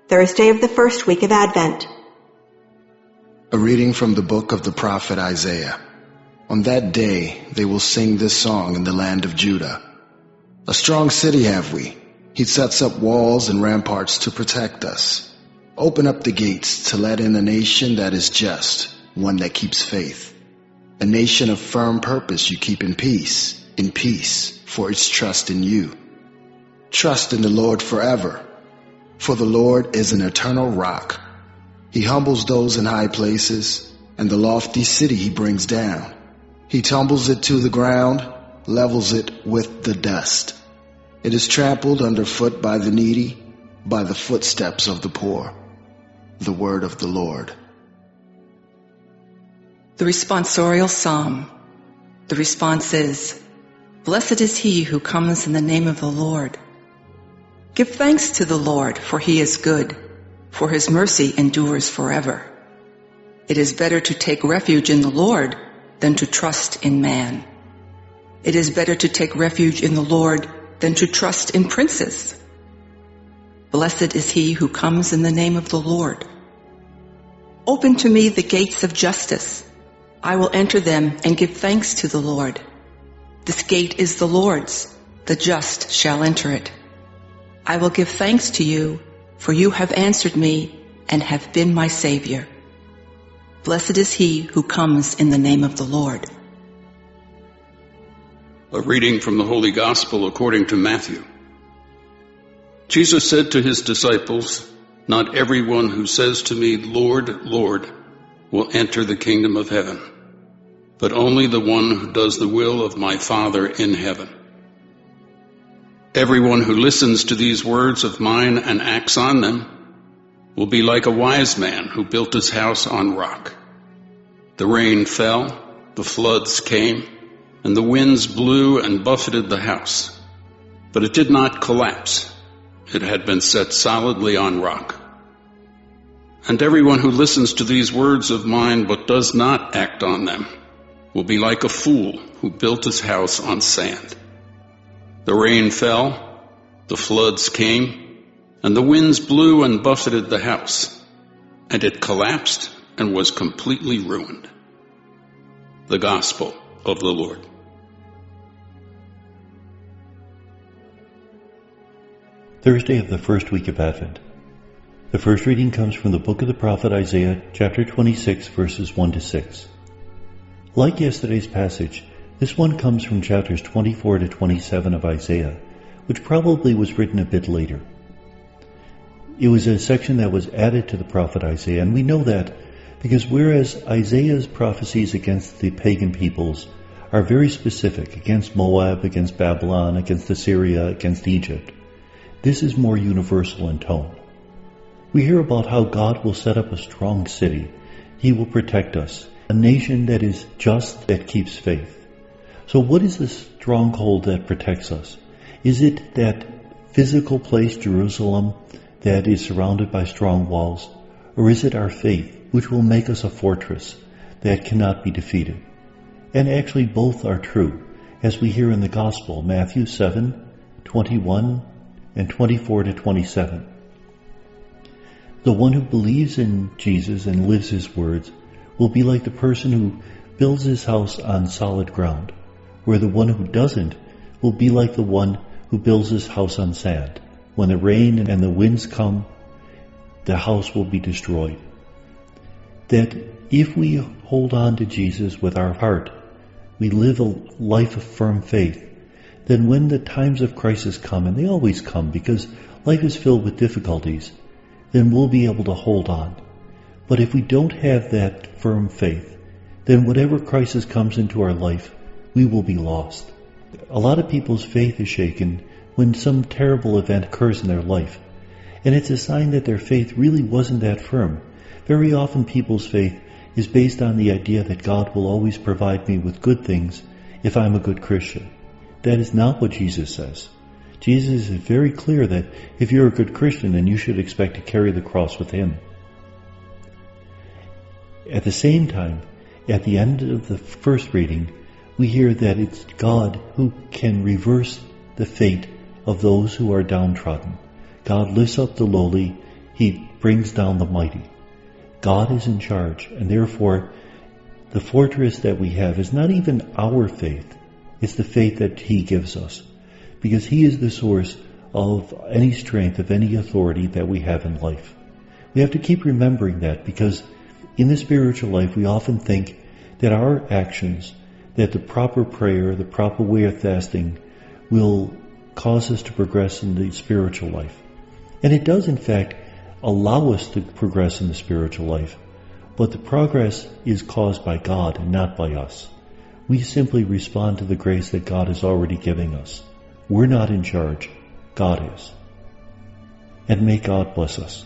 Thursday of the first week of Advent. A reading from the book of the prophet Isaiah. On that day they will sing this song in the land of Judah. A strong city have we. He sets up walls and ramparts to protect us. Open up the gates to let in a nation that is just, one that keeps faith. A nation of firm purpose you keep in peace, for its trust in you. Trust in the Lord forever, for the Lord is an eternal rock. He humbles those in high places, and the lofty city he brings down. He tumbles it to the ground, levels it with the dust. It is trampled underfoot by the needy, by the footsteps of the poor. The word of the Lord. The responsorial psalm. The response is, "Blessed is he who comes in the name of the Lord. Give thanks to the Lord, for he is good, for his mercy endures forever. It is better to take refuge in the Lord than to trust in man. It is better to take refuge in the Lord than to trust in princes. Blessed is he who comes in the name of the Lord. Open to me the gates of justice. I will enter them and give thanks to the Lord. This gate is the Lord's, the just shall enter it. I will give thanks to you, for you have answered me and have been my Savior. Blessed is he who comes in the name of the Lord." A reading from the Holy Gospel according to Matthew. Jesus said to his disciples, "Not everyone who says to me, 'Lord, Lord,' will enter the kingdom of heaven, but only the one who does the will of my Father in heaven. Everyone who listens to these words of mine and acts on them will be like a wise man who built his house on rock. The rain fell, the floods came, and the winds blew and buffeted the house, but it did not collapse. It had been set solidly on rock. And everyone who listens to these words of mine but does not act on them will be like a fool who built his house on sand. The rain fell, the floods came, and the winds blew and buffeted the house, and it collapsed and was completely ruined." The Gospel of the Lord. Thursday of the first week of Advent. The first reading comes from the book of the prophet Isaiah, chapter 26, verses 1 to 6. Like yesterday's passage, this one comes from chapters 24 to 27 of Isaiah, which probably was written a bit later. It was a section that was added to the prophet Isaiah, and we know that because whereas Isaiah's prophecies against the pagan peoples are very specific, against Moab, against Babylon, against Assyria, against Egypt, this is more universal in tone. We hear about how God will set up a strong city. He will protect us, a nation that is just, that keeps faith. So what is the stronghold that protects us? Is it that physical place, Jerusalem, that is surrounded by strong walls? Or is it our faith, which will make us a fortress that cannot be defeated? And actually both are true, as we hear in the Gospel, Matthew 7, 21 and 24 to 27. The one who believes in Jesus and lives his words will be like the person who builds his house on solid ground, where the one who doesn't will be like the one who builds his house on sand. When the rain and the winds come, the house will be destroyed. That if we hold on to Jesus with our heart, we live a life of firm faith, then when the times of crisis come, and they always come because life is filled with difficulties, then we'll be able to hold on. But if we don't have that firm faith, then whatever crisis comes into our life, we will be lost. A lot of people's faith is shaken when some terrible event occurs in their life, and it's a sign that their faith really wasn't that firm. Very often people's faith is based on the idea that God will always provide me with good things if I'm a good Christian. That is not what Jesus says. Jesus is very clear that if you're a good Christian, then you should expect to carry the cross with him. At the same time, at the end of the first reading, we hear that it's God who can reverse the fate of those who are downtrodden. God lifts up the lowly. He brings down the mighty. God is in charge, and therefore the fortress that we have is not even our faith. It's the faith that He gives us, because He is the source of any strength, of any authority that we have in life. We have to keep remembering that, because in the spiritual life we often think that our actions, that the proper prayer, the proper way of fasting will cause us to progress in the spiritual life. And it does in fact allow us to progress in the spiritual life, but the progress is caused by God and not by us. We simply respond to the grace that God is already giving us. We're not in charge. God is. And may God bless us.